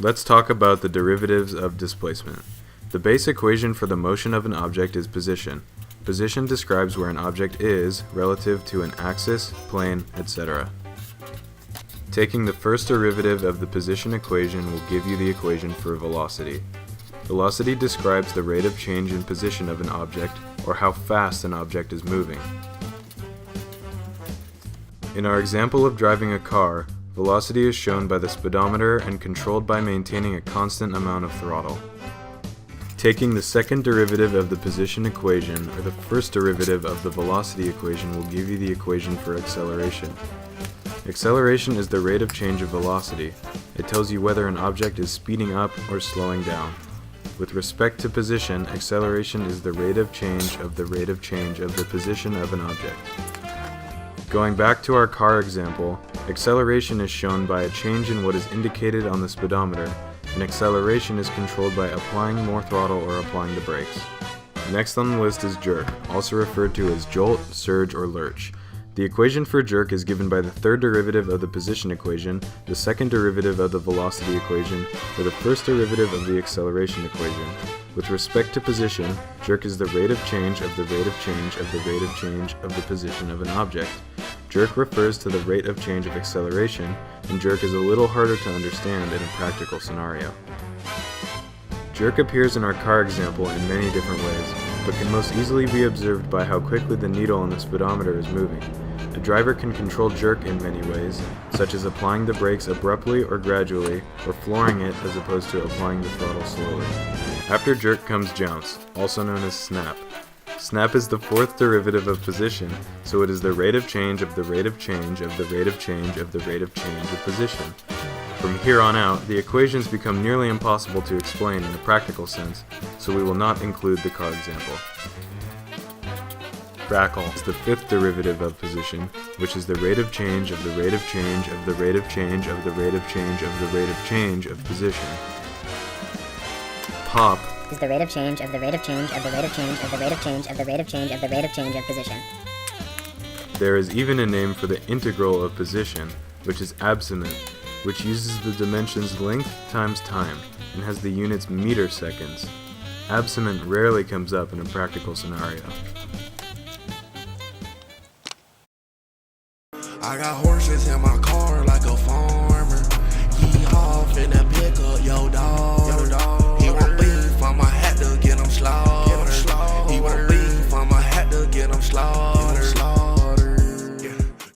Let's talk about the derivatives of displacement. The base equation for the motion of an object is position. Position describes where an object is relative to an axis, plane, etc. Taking the first derivative of the position equation will give you the equation for velocity. Velocity describes the rate of change in position of an object, or how fast an object is moving. In our example of driving a car, velocity is shown by the speedometer and controlled by maintaining a constant amount of throttle. Taking the second derivative of the position equation, or the first derivative of the velocity equation, will give you the equation for acceleration. Acceleration is the rate of change of velocity. It tells you whether an object is speeding up or slowing down. With respect to position, acceleration is the rate of change of the position of an object. Going back to our car example, acceleration is shown by a change in what is indicated on the speedometer, and acceleration is controlled by applying more throttle or applying the brakes. Next on the list is jerk, also referred to as jolt, surge, or lurch. The equation for jerk is given by the third derivative of the position equation, the second derivative of the velocity equation, or the first derivative of the acceleration equation. With respect to position, jerk is the rate of change of the rate of change of the rate of change of the position of an object. Jerk refers to the rate of change of acceleration, and jerk is a little harder to understand in a practical scenario. Jerk appears in our car example in many different ways, but can most easily be observed by how quickly the needle on the speedometer is moving. A driver can control jerk in many ways, such as applying the brakes abruptly or gradually, or flooring it as opposed to applying the throttle slowly. After jerk comes jounce, also known as snap. Snap is the fourth derivative of position, so it is the rate of change of the rate of change of the rate of change of the rate of change of position. From here on out, the equations become nearly impossible to explain in a practical sense, so we will not include the car example. Crackle is the fifth derivative of position, which is the rate of change of the rate of change of the rate of change of the rate of change of the rate of change of position. Pop is the rate of change of the rate of change of the rate of change of the rate of change of the rate of change of the rate of change of position. There is even a name for the integral of position, which is absolute, which uses the dimensions length times time and has the units meter seconds. Absolute rarely comes up in a practical scenario. I got horses in my car like a farmer. Yeehaw, finna pick up your dog.